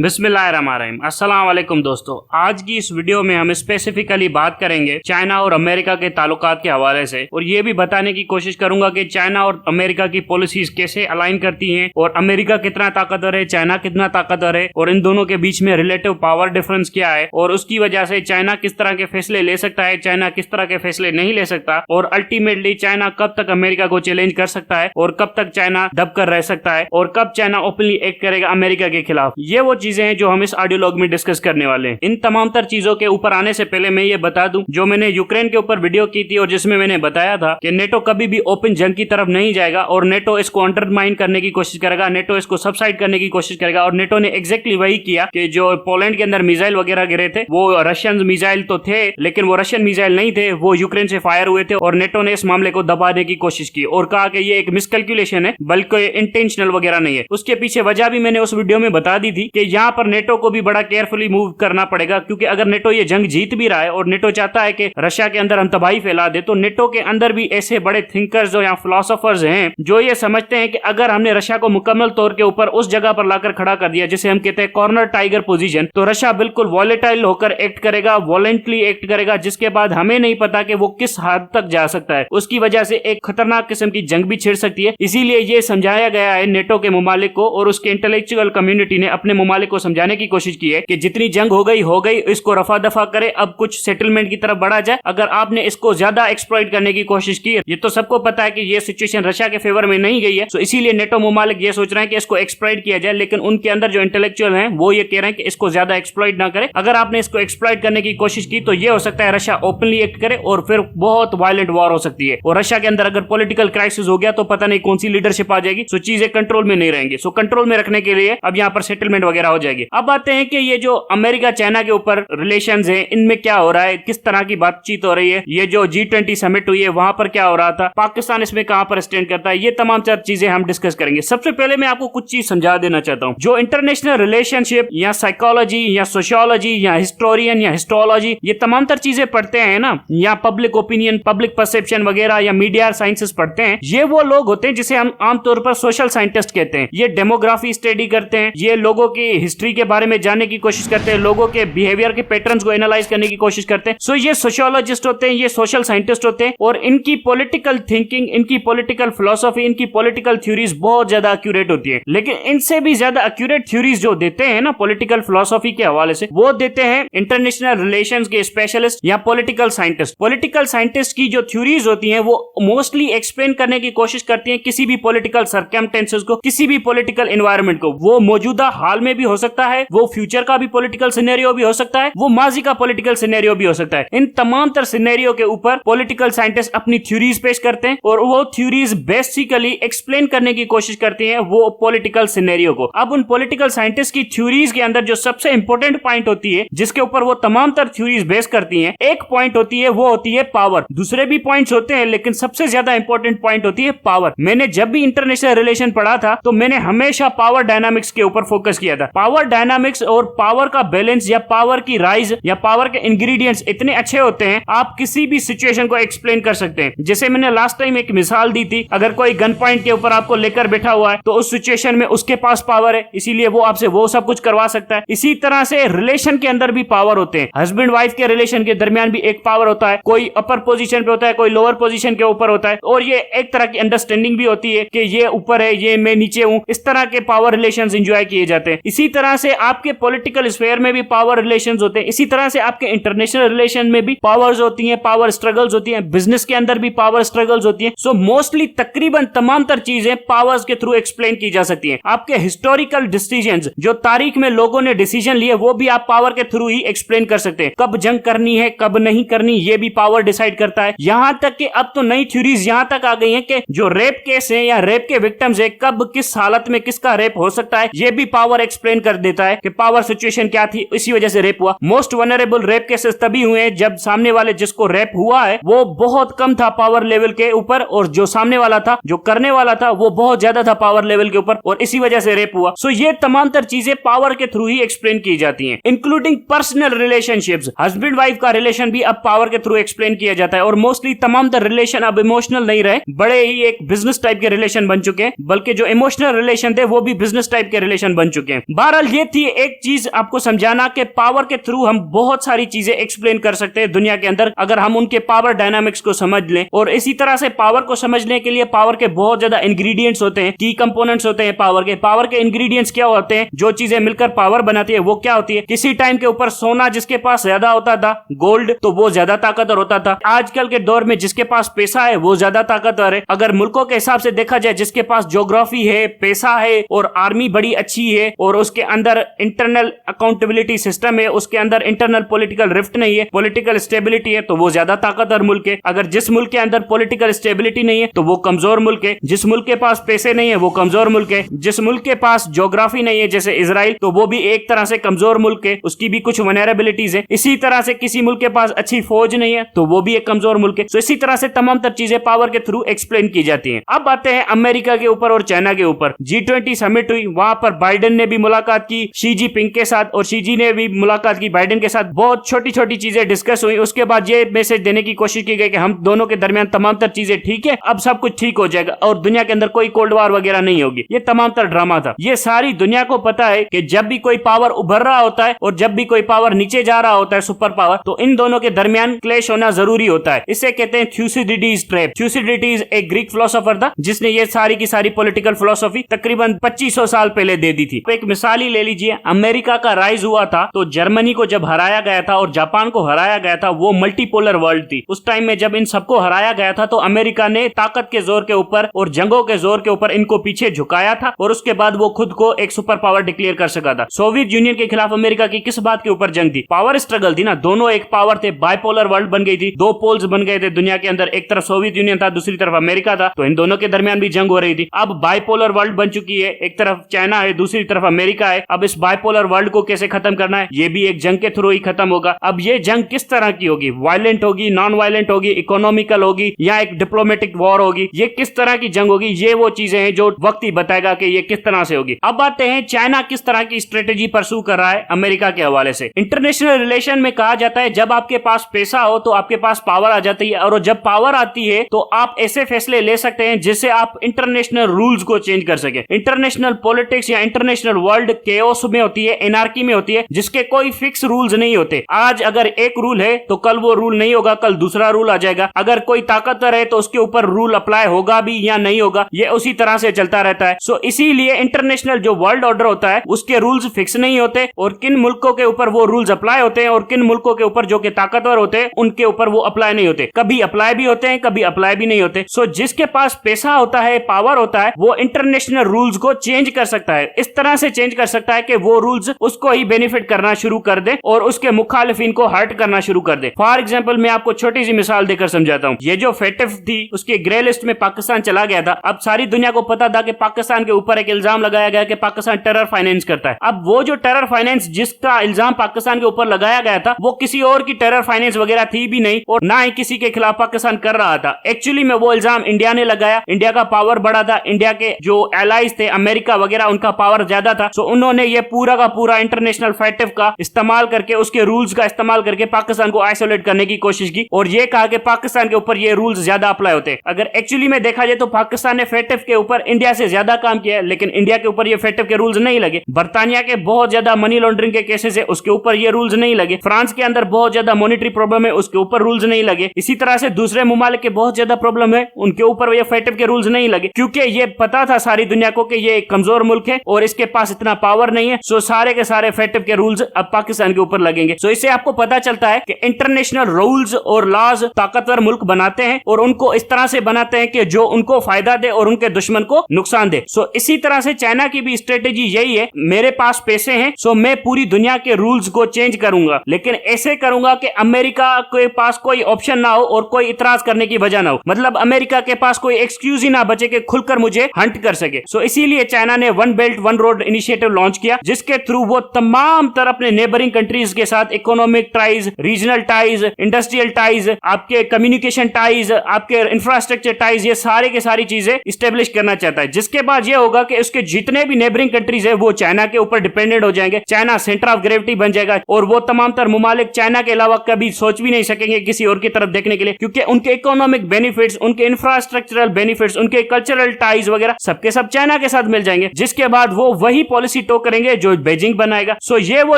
बिस्मिल्लाहिर्रहमानिर्रहीम। अस्सलाम वालेकुम दोस्तों, आज की इस वीडियो में हम स्पेसिफिकली बात करेंगे चाइना और अमेरिका के ताल्लुकात के हवाले से, और ये भी बताने की कोशिश करूंगा कि चाइना और अमेरिका की पॉलिसीज कैसे अलाइन करती हैं और अमेरिका कितना ताकतवर है, चाइना कितना ताकतवर है, और इन दोनों के बीच में रिलेटिव पावर डिफरेंस क्या है, और उसकी वजह से चाइना किस तरह के फैसले ले सकता है, चाइना किस तरह के फैसले नहीं ले सकता, और अल्टीमेटली चाइना कब तक अमेरिका को चैलेंज कर सकता है और कब तक चाइना दब कर रह सकता है और कब चाइना ओपनली एक्ट करेगा अमेरिका के खिलाफ। ये वो चीजें हैं जो हम इस ऑडियो लॉग में डिस्कस करने वाले हैं। इन तमाम तर चीजों के ऊपर आने से पहले मैं ये बता दूं, जो मैंने यूक्रेन के ऊपर वीडियो की थी और जिसमें मैंने बताया था कि नेटो कभी भी ओपन जंग की तरफ नहीं जाएगा और नेटो इसको अंडरमाइन करने की कोशिश करेगा, नेटो इसको सबसाइड करने की कोशिश करेगा, और नेटो ने एग्जैक्टली वही किया कि जो पोलैंड के अंदर मिसाइल वगैरह गिरे थे वो रशियन मिसाइल तो थे, लेकिन वो रशियन मिसाइल नहीं थे, वो यूक्रेन से फायर हुए थे, और नेटो ने इस मामले को दबाने की कोशिश की और कहा कि ये एक मिसकैलकुलेशन है, बल्कि इंटेंशनल वगैरह नहीं है। उसके पीछे वजह भी मैंने उस वीडियो में बता दी थी कि यहाँ पर नेटो को भी बड़ा केयरफुली मूव करना पड़ेगा, क्योंकि अगर नेटो ये जंग जीत भी रहा है और नेटो चाहता है कि रशिया के अंदर हम तबाही फैला दे, तो नेटो के अंदर भी ऐसे बड़े थिंकर्स या फिलोसोफर्स हैं जो ये समझते हैं कि अगर हमने रशिया को मुकम्मल तौर के ऊपर उस जगह पर लाकर खड़ा कर दिया जिसे हम कहते हैं कॉर्नर टाइगर पोजीशन, तो रशिया बिल्कुल वॉलेटाइल होकर एक्ट करेगा, वॉलेंटली एक्ट करेगा, जिसके बाद हमें नहीं पता कि वो किस हद तक जा सकता है। उसकी वजह से एक खतरनाक किस्म की जंग भी छिड़ सकती है। इसीलिए ये समझाया गया है नेटो के मुमालिक को, और उसके इंटेलेक्चुअल कम्युनिटी ने अपने मुमालिक को समझाने की कोशिश की है कि जितनी जंग हो गई, इसको रफा दफा करे, अब कुछ सेटलमेंट की तरफ बढ़ा जाए। अगर आपने इसको ज्यादा एक्सप्लॉइट करने की कोशिश की, ये तो सबको पता है कि ये सिचुएशन रशिया के फेवर में नहीं गई है, तो इसीलिए नेटो मुमालिक ये सोच रहे हैं कि इसको एक्सप्लॉइट किया जाए, लेकिन उनके अंदर जो इंटेलेक्चुअल हैं वो ये कह रहे हैं कि इसको ज्यादा एक्सप्लॉइट ना करे। अगर आपने इसको एक्सप्लॉइट करने की कोशिश की तो ये हो सकता है रशिया ओपनली एक्ट करे और फिर बहुत वायलेंट वॉर हो सकती है, और रशिया के अंदर अगर पॉलिटिकल क्राइसिस हो गया तो पता नहीं कौन सी लीडरशिप आ जाएगी, सो चीजें कंट्रोल में नहीं रहेंगी। सो कंट्रोल में रखने के लिए अब यहाँ पर सेटलमेंट वगैरह हो जाएगी। अब आते हैं कि ये जो अमेरिका चाइना के ऊपर रिलेशंस हैं, इनमें क्या हो रहा है, किस तरह की बातचीत हो रही है, ये जो G20 समिट हुई है वहां पर क्या हो रहा था, पाकिस्तान इसमें कहां पर स्टैंड करता है, ये तमाम चार चीजें हम डिस्कस करेंगे। सबसे पहले मैं आपको कुछ चीज समझा देना चाहता हूं। जो इंटरनेशनल रिलेशनशिप या साइकोलॉजी या सोशियोलॉजी या हिस्टोरियन या हिस्टोलॉजी, ये तमाम तर चीजें पढ़ते हैं ना, या पब्लिक ओपिनियन, पब्लिक परसेप्शन वगैरह या मीडिया साइंसेस पढ़ते हैं, ये वो लोग होते हैं जिसे हम आमतौर पर सोशल साइंटिस्ट कहते हैं। ये डेमोग्राफी स्टडी करते हैं, ये लोगों की हिस्ट्री के बारे में जानने की कोशिश करते हैं, लोगों के बिहेवियर के पैटर्न्स को एनालाइज करने की कोशिश करते हैं। सो ये सोशियोलॉजिस्ट होते हैं, ये सोशल साइंटिस्ट होते हैं, और इनकी पॉलिटिकल थिंकिंग, इनकी पॉलिटिकल फिलोसॉफी, इनकी पॉलिटिकल थ्योरीज बहुत ज्यादा एक्यूरेट होती है। लेकिन इनसे भी ज्यादा एक्यूरेट थ्योरीज जो देते हैं ना पॉलिटिकल फिलोसॉफी के हवाले से, वो देते हैं इंटरनेशनल रिलेशंस के स्पेशलिस्ट या पॉलिटिकल साइंटिस्ट। पॉलिटिकल साइंटिस्ट की जो थ्योरीज होती हैं वो मोस्टली एक्सप्लेन करने की कोशिश करती हैं किसी भी पॉलिटिकल सर्कमस्टेंसेस को, किसी भी पॉलिटिकल एनवायरनमेंट को। वो मौजूदा हाल में भी हो सकता है, वो फ्यूचर का भी पॉलिटिकल सिनेरियो भी हो सकता है, वो माजी का पॉलिटिकल सिनेरियो भी हो सकता है। इन तमाम तर सिनेरियो के ऊपर पॉलिटिकल साइंटिस्ट अपनी थ्योरीज पेश करते हैं, और वो थ्योरीज बेसिकली एक्सप्लेन करने की कोशिश करती हैं वो पॉलिटिकल सिनेरियो को। अब उन पॉलिटिकल साइंटिस्ट की थ्योरीज के अंदर जो सबसे इंपॉर्टेंट पॉइंट होती है, जिसके ऊपर वो तमाम तर थ्योरीज बेस करती हैं, एक पॉइंट होती है, वो होती है पावर। दूसरे भी पॉइंट्स होते हैं, लेकिन सबसे ज्यादा इंपॉर्टेंट पॉइंट होती है पावर। मैंने जब भी इंटरनेशनल रिलेशन पढ़ा था तो मैंने हमेशा पावर डायनामिक्स के ऊपर फोकस किया था। पावर डायनामिक्स और पावर का बैलेंस या पावर की राइज या पावर के इंग्रेडिएंट्स इतने अच्छे होते हैं, आप किसी भी सिचुएशन को एक्सप्लेन कर सकते हैं। जैसे मैंने लास्ट टाइम एक मिसाल दी थी, अगर कोई गन पॉइंट के ऊपर आपको लेकर बैठा हुआ है तो उस सिचुएशन में उसके पास पावर है, इसीलिए वो आपसे वो सब कुछ करवा सकता है। इसी तरह से रिलेशन के अंदर भी पावर होते हैं। हस्बैंड वाइफ के रिलेशन के दरमियान भी एक पावर होता है, कोई अपर पोजीशन पे होता है, कोई लोअर पोजीशन के ऊपर होता है, और ये एक तरह की अंडरस्टैंडिंग भी होती है कि ये ऊपर है, ये मैं नीचे हूं। इस तरह के पावर रिलेशंस एंजॉय किए जाते हैं। इसी तरह से आपके पॉलिटिकल स्फीयर में भी पावर रिलेशंस होते हैं, इसी तरह से आपके इंटरनेशनल रिलेशन में भी पावर्स होती हैं, पावर स्ट्रगल्स होती हैं, बिजनेस के अंदर भी पावर स्ट्रगल्स होती हैं। सो मोस्टली तकरीबन तमाम तर चीजें पावर्स के थ्रू एक्सप्लेन की जा सकती हैं। आपके हिस्टोरिकल डिसीजंस, जो तारीख में लोगों ने डिसीजन लिए, वो भी आप पावर के थ्रू ही एक्सप्लेन कर सकते हैं। कब जंग करनी है, कब नहीं करनी, ये भी पावर डिसाइड करता है। यहां तक कि अब तो नई थ्योरीज यहां तक आ गई हैं कि जो रेप केस है या रेप के विक्टिम्स है, कब किस हालत में किसका रेप हो सकता है, ये भी पावर एक्सप्लेन कर देता है कि पावर सिचुएशन क्या थी, इसी वजह से रेप हुआ। मोस्ट वनरेबल रेप केसेस तभी हुए हैं जब सामने वाले जिसको रेप हुआ है वो बहुत कम था पावर लेवल के ऊपर, और जो सामने वाला था, जो करने वाला था, वो बहुत ज्यादा था पावर लेवल के ऊपर, और इसी वजह से रेप हुआ। सो ये तमाम तर चीजें पावर के थ्रू ही एक्सप्लेन की जाती हैं, including personal relationships. Husband wife का रिलेशन भी अब पावर के थ्रू एक्सप्लेन किया जाता है, और मोस्टली तमाम तर रिलेशन अब इमोशनल नहीं रहे, बड़े ही एक बिजनेस टाइप के रिलेशन बन चुके हैं, बल्कि जो इमोशनल रिलेशन थे वो भी बिजनेस टाइप के रिलेशन बन चुके हैं। बात बहरहाल ये थी एक चीज आपको समझाना कि पावर के थ्रू हम बहुत सारी चीजें एक्सप्लेन कर सकते हैं दुनिया के अंदर, अगर हम उनके पावर डायनामिक्स को समझ लें। और इसी तरह से पावर को समझने के लिए पावर के बहुत ज्यादा इंग्रेडिएंट्स होते हैं, की कंपोनेंट्स होते हैं पावर के इंग्रेडिएंट्स क्या होते हैं, जो चीजें मिलकर पावर बनाती है वो क्या होती है। किसी टाइम के ऊपर सोना जिसके पास ज्यादा होता था, गोल्ड, तो वो ज्यादा ताकतवर होता था। आजकल के दौर में जिसके पास पैसा है वो ज्यादा ताकतवर है। अगर मुल्कों के हिसाब से देखा जाए, जिसके पास ज्योग्राफी है, पैसा है और आर्मी बड़ी अच्छी है और उसके अंदर इंटरनल अकाउंटेबिलिटी सिस्टम है, उसके अंदर इंटरनल पॉलिटिकल रिफ्ट नहीं है, पॉलिटिकल स्टेबिलिटी है, तो वो ज्यादा ताकतवर मुल्क है। अगर जिस मुल्क के अंदर पॉलिटिकल स्टेबिलिटी नहीं है तो वो कमजोर मुल्क है। जिस मुल्क के पास पैसे नहीं है वो कमजोर मुल्क है। जिस मुल्क के पास ज्योग्राफी नहीं है जैसे इजराइल, तो वो भी एक तरह से कमजोर मुल्क है, उसकी भी कुछ वनरेबिलिटीज है। इसी तरह से किसी मुल्क के पास अच्छी फौज नहीं है तो वो भी एक कमजोर मुल्क है। तो इसी तरह से तमाम तर चीजें पावर के थ्रू एक्सप्लेन की जाती हैं। अब आते हैं अमेरिका के ऊपर और चाइना के ऊपर। G20 समिट हुई, वहां पर बाइडेन ने भी मुलाकात की शी जिनपिंग के साथ और शी जी ने भी मुलाकात की बाइडेन के साथ। बहुत छोटी छोटी चीजें डिस्कस हुई। उसके बाद ये मैसेज देने की कोशिश की गई कि हम दोनों के दरमियान तमाम तर चीजें ठीक है, अब सब कुछ ठीक हो जाएगा और दुनिया के अंदर कोई कोल्ड वार वगैरह नहीं होगी। ये तमाम तर ड्रामा था। ये सारी दुनिया को पता है कि जब भी कोई पावर उभर रहा होता है और जब भी कोई पावर नीचे जा रहा होता है, सुपर पावर, तो इन दोनों के दरमियान क्लैश होना जरूरी होता है। इसे कहते हैं थ्यूसिडिडीज ट्रैप। थ्यूसिडिडीज एक ग्रीक फिलोसोफर था जिसने ये सारी की सारी पॉलिटिकल फिलोसफी तकरीबन 2500 साल पहले दे दी थी। एक मिसाल ही ले लीजिए, अमेरिका का राइज हुआ था तो जर्मनी को जब हराया गया था और जापान को हराया गया था, वो मल्टीपोलर वर्ल्ड थी। उस टाइम में जब इन सबको हराया गया था तो अमेरिका ने ताकत के जोर के ऊपर और जंगों के जोर के ऊपर इनको पीछे झुकाया था और उसके बाद वो खुद को एक सुपर पावर डिक्लेयर कर सका था। सोवियत यूनियन के खिलाफ अमेरिका की किस बात के ऊपर जंग थी? पावर स्ट्रगल थी ना। दोनों एक पावर थे, बाइपोलर वर्ल्ड बन गई थी, दो पोल्स बन गए थे दुनिया के अंदर, एक तरफ सोवियत यूनियन था, दूसरी तरफ अमेरिका था, तो इन दोनों के दरमियान भी जंग हो रही थी। अब बाइपोलर वर्ल्ड बन चुकी है, एक तरफ चाइना है, दूसरी तरफ अमेरिका है। अब इस बाइपोलर वर्ल्ड को कैसे खत्म करना है, ये भी एक जंग के थ्रू ही खत्म होगा। अब ये जंग किस तरह की होगी? वायलेंट होगी, नॉन वायलेंट होगी, इकोनॉमिकल होगी या एक डिप्लोमेटिक वॉर होगी? ये किस तरह की जंग होगी? ये वो चीजें हैं जो वक्त ही बताएगा कि ये किस तरह से होगी। अब आते हैं चाइना किस तरह की स्ट्रेटेजी परसू कर रहा है अमेरिका के हवाले से। इंटरनेशनल रिलेशन में कहा जाता है जब आपके पास पैसा हो तो आपके पास पावर आ जाती है, और जब पावर आती है तो आप ऐसे फैसले ले सकते हैं जिससे आप इंटरनेशनल रूल्स को चेंज कर सके। इंटरनेशनल पॉलिटिक्स या इंटरनेशनल वर्ल्ड केओस में होती है, एनार्की में होती है, जिसके कोई फिक्स रूल्स नहीं होते। आज अगर एक रूल है तो कल वो रूल नहीं होगा, कल दूसरा रूल आ जाएगा। अगर कोई ताकतवर है तो उसके ऊपर रूल अप्लाई होगा भी या नहीं होगा, ये उसी तरह से चलता रहता है। सो इसीलिए इंटरनेशनल जो वर्ल्ड ऑर्डर होता है उसके रूल्स फिक्स नहीं होते, और किन मुल्कों के ऊपर वो रूल्स अप्लाई होते हैं और किन मुल्कों के ऊपर जो कि ताकतवर होते हैं उनके ऊपर वो अप्लाई नहीं होते। कभी अप्लाई भी होते हैं, कभी अप्लाई भी नहीं होते। सो जिसके पास पैसा होता है, पावर होता है, वो इंटरनेशनल रूल्स को चेंज कर सकता है। इस तरह से चेंज कर सकता है कि वो रूल्स उसको ही बेनिफिट करना शुरू कर दे और उसके मुखालिफिन को हर्ट करना शुरू कर दे। फॉर एग्जाम्पल मैं आपको छोटी सी मिसाल देकर समझाता हूँ। ये जो फेटिफ थी उसके ग्रे लिस्ट में पाकिस्तान चला गया था। अब सारी दुनिया को पता था कि पाकिस्तान के ऊपर एक इल्जाम लगाया गया कि पाकिस्तान टेरर फाइनेंस करता है। अब वो जो टेरर फाइनेंस जिसका इल्जाम पाकिस्तान के ऊपर लगाया गया था वो किसी और की टेरर फाइनेंस वगैरह थी भी नहीं और ना ही किसी के खिलाफ पाकिस्तान कर रहा था। एक्चुअली में वो इल्जाम इंडिया ने लगाया। इंडिया का पावर बड़ा था, इंडिया के जो एलाइज थे अमेरिका वगैरह उनका पावर ज्यादा था। सो उन्होंने ये पूरा का पूरा इंटरनेशनल फेटिव का इस्तेमाल करके, उसके रूल्स का इस्तेमाल करके पाकिस्तान को आइसोलेट करने की कोशिश की और ये कहा कि पाकिस्तान के ऊपर ये रूल्स ज्यादा अप्लाई होते हैं। अगर एक्चुअली में देखा जाए तो पाकिस्तान ने फेटिव के ऊपर इंडिया से ज्यादा काम किया है, लेकिन इंडिया के ऊपर ये फेटिव के रूल्स नहीं लगे। बर्तानिया के बहुत ज्यादा मनी लॉन्ड्रिंग के केसेस है, उसके ऊपर ये रूल्स नहीं लगे। फ्रांस के अंदर बहुत ज्यादा मॉनेटरी प्रॉब्लम है, उसके ऊपर रूल्स नहीं लगे। इसी तरह से दूसरे मुमालिक के बहुत ज्यादा प्रॉब्लम है, उनके ऊपर ये फेटिव के रूल्स नहीं लगे, क्योंकि ये पता था सारी दुनिया को कि ये एक कमजोर मुल्क है और इसके पास इतना पावर नहीं है। सो सारे के सारे फेटिव के रूल्स अब पाकिस्तान के ऊपर लगेंगे। सो इससे आपको पता चलता है कि इंटरनेशनल रूल्स और लॉज ताकतवर मुल्क बनाते हैं और उनको इस तरह से बनाते हैं कि जो उनको फायदा दे और उनके दुश्मन को नुकसान दे। सो इसी तरह से चाइना की भी स्ट्रेटेजी यही है, मेरे पास पैसे हैं सो मैं पूरी दुनिया के रूल्स को चेंज करूंगा, लेकिन ऐसे करूंगा कि अमेरिका के पास कोई ऑप्शन ना हो और कोई इतराज करने की वजह ना हो। मतलब अमेरिका के पास कोई एक्सक्यूज ही ना बचे कि खुलकर मुझे हंट कर सके। सो इसीलिए चाइना ने one belt one road initiative launch किया, जिसके थ्रू वो तमाम तरह अपने नेबरिंग कंट्रीज के साथ economic ties, regional ties, industrial ties, आपके कम्युनिकेशन टाइज, आपके इंफ्रास्ट्रक्चर टाइज, ये सारे के सारी चीजें स्टेब्लिश करना चाहता है। जिसके बाद ये होगा कि उसके जितने भी नेबरिंग कंट्रीज है वो चाइना के ऊपर डिपेंडेंट हो जाएंगे। चाइना सेंटर ऑफ ग्रेविटी बन जाएगा और वो तमाम तर मुमालिक चाइना के अलावा कभी सोच भी नहीं सकेंगे किसी और की तरफ देखने के लिए, क्योंकि उनके इकोनॉमिक बेनिफिट्स, उनके इंफ्रास्ट्रक्चरल बेनिफिट्स, उनके कल्चरल टाइज वगैरह सबके सब चाइना के साथ मिल जाएंगे। जिसके बाद वो वही पॉलिसी पॉलिसी टो करेंगे जो बीजिंग बनाएगा। सो ये वो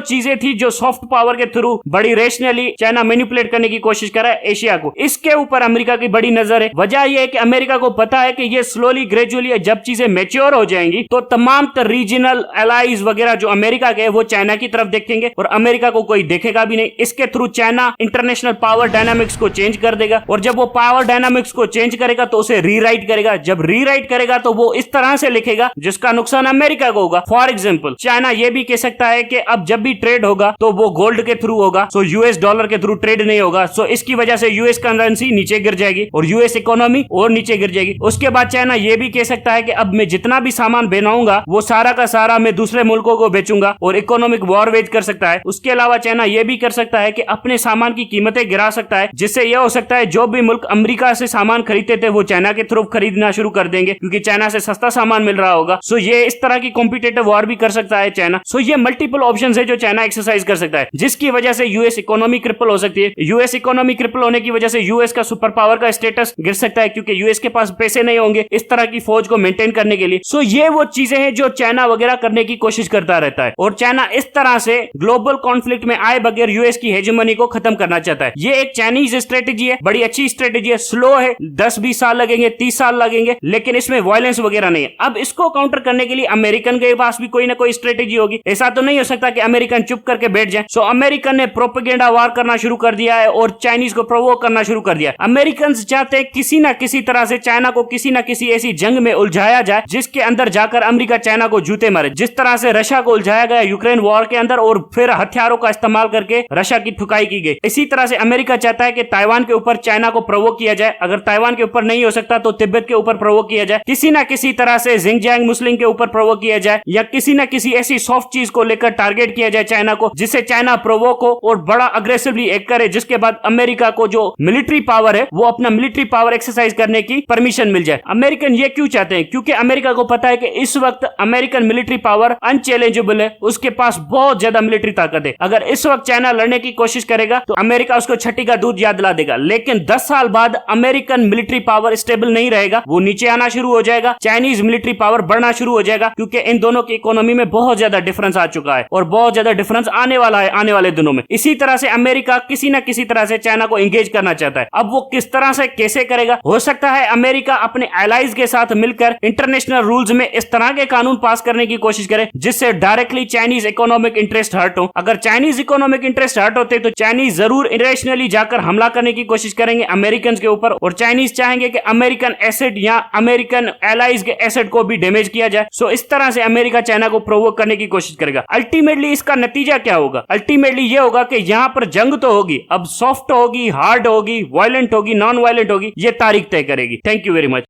चीजें थी जो सॉफ्ट पावर के थ्रू बड़ी रेशनली चाइना मैनिपुलेट करने की कोशिश कर रहा है एशिया को। इसके ऊपर अमेरिका की बड़ी नजर है। वजह यह है कि अमेरिका को पता है कि ये स्लोली ग्रेजुअली जब चीजें मैच्योर हो जाएंगी तो तमाम रीजनल एलाइज वगैरह जो अमेरिका के वो चाइना की तरफ देखेंगे और अमेरिका को कोई देखेगा भी नहीं। इसके through China international power dynamics को चेंज कर देगा और जब वो पावर डायनामिक्स को चेंज करेगा तो उसे रीराइट करेगा। जब रीराइट करेगा तो वो इस तरह से लिखेगा जिसका नुकसान अमेरिका को होगा। फॉर एग्जांपल चाइना ये भी कह सकता है कि अब जब भी ट्रेड होगा तो वो गोल्ड के थ्रू होगा, सो यूएस डॉलर के थ्रू ट्रेड नहीं होगा। सो इसकी वजह से यूएस करेंसी नीचे गिर जाएगी और यूएस इकोनॉमी और नीचे गिर जाएगी। उसके बाद चाइना ये भी कह सकता है कि अब मैं जितना भी सामान बनाऊंगा वो सारा का सारा मैं दूसरे मुल्कों को बेचूंगा और इकोनॉमिक वॉर वेज कर सकता है। उसके अलावा चाइना ये भी कर सकता है कि अपने सामान की कीमतें गिरा सकता है, जिससे यह हो सकता है जो भी मुल्क अमेरिका से सामान खरीदते थे वो चाइना के थ्रू खरीदना शुरू कर देंगे क्योंकि चाइना से सस्ता सामान मिल रहा होगा। सो ये इस तरह की कॉम्पिटिटिव वॉर भी कर सकता है चाइना। सो ये मल्टीपल ऑप्शंस है जो चाइना एक्सरसाइज कर सकता है, जिसकी वजह से यूएस इकोनॉमी क्रिपल हो सकती है। यूएस इकोनॉमी क्रिपल होने की वजह से यूएस का सुपर पावर का स्टेटस गिर सकता है क्योंकि यूएस के पास पैसे नहीं होंगे इस तरह की फौज को मेंटेन करने के लिए। सो ये वो चीजें हैं जो चाइना वगैरह करने की कोशिश करता रहता है और चाइना इस तरह से ग्लोबल कॉन्फ्लिक्ट में आए बगैर यूएस की हेजेमनी को खत्म करना चाहता है। ये एक चाइनीज स्ट्रेटेजी है, बड़ी अच्छी स्ट्रेटेजी है, स्लो है, 10-20 साल लगेंगे, 30 साल लगेंगे, लेकिन इसमें वायलेंस वगैरह नहीं है। अब इसको काउंटर करने के लिए अमेरिकन के पास भी कोई ना कोई स्ट्रेटेजी होगी। ऐसा तो नहीं हो सकता कि अमेरिकन चुप करके बैठ जाए। सो अमेरिकन ने प्रोपेगेंडा वार करना शुरू कर दिया है और चाइनीज को प्रोवोक करना शुरू कर दिया। अमेरिकन चाहते हैं किसी ना किसी तरह से चाइना को किसी ना किसी ऐसी जंग में उलझाया जाए जिसके अंदर जाकर अमेरिका चाइना को जूते मारे, जिस तरह से रशिया को उलझाया गया यूक्रेन वॉर के अंदर और फिर हथियारों का इस्तेमाल करके रशिया की ठुकाई की गई। इसी तरह से अमेरिका चाहता है कि ताइवान के ऊपर चाइना को प्रोवोक किया जाए, अगर ताइवान के ऊपर नहीं हो सकता तो तिब्बत के ऊपर प्रोवोक किया जाए, किसी ना किसी तरह से जिंगजियांग मुस्लिम के ऊपर प्रोवोक किया जाए या किसी ना किसी ऐसी सॉफ्ट चीज को लेकर टारगेट किया जाए चाइना को जिससे चाइना प्रोवोक हो और बड़ा अग्रेसिवली एक्ट करे, जिसके बाद अमेरिका को जो मिलिट्री पावर है वो अपना मिलिट्री पावर एक्सरसाइज करने की परमिशन मिल जाए। अमेरिकन ये क्यों चाहते हैं? क्योंकि अमेरिका को पता है कि इस वक्त अमेरिकन मिलिट्री पावर अनचैलेंजेबल है, उसके पास बहुत ज्यादा मिलिट्री ताकत है। अगर इस वक्त चाइना लड़ने की कोशिश करेगा तो अमेरिका उसको छठी का दूध याद दिला देगा, लेकिन 10 साल बाद अमेरिकन मिलिट्री पावर स्टेबल नहीं रहेगा, वो नीचे आना शुरू हो जाएगा, चाइनीज मिलिट्री पावर बढ़ना शुरू हो जाएगा क्योंकि इन दोनों की इकोनॉमी में बहुत ज्यादा डिफरेंस आ चुका है और बहुत ज्यादा डिफरेंस आने वाला है आने वाले दिनों में। इसी तरह से अमेरिका किसी न किसी तरह से चाइना को एंगेज करना चाहता है। अब वो किस तरह से कैसे करेगा? हो सकता है अमेरिका अपने एलाइज के साथ मिलकर इंटरनेशनल रूल्स में इस तरह के कानून पास करने की कोशिश करे जिससे directly Chinese economic interest hurt हो। अगर चाइनीज इकोनॉमिक इंटरेस्ट हर्ट होते तो चाइनीज जरूर इरेशनली जाकर हमला करने की कोशिश करेंगे अमेरिकन के ऊपर और चाइनीज चाहेंगे कि अमेरिकन एसेट या अमेरिकन एलाइज के एसेट को भी डैमेज किया जाए। सो इस तरह से अमेरिका चाइना को प्रोवोक करने की कोशिश करेगा। अल्टीमेटली इसका नतीजा क्या होगा? अल्टीमेटली ये होगा कि यहां पर जंग तो होगी, अब सॉफ्ट होगी, हार्ड होगी, वायलेंट होगी, नॉन वायलेंट होगी, ये तारीख तय करेगी। Thank you very much.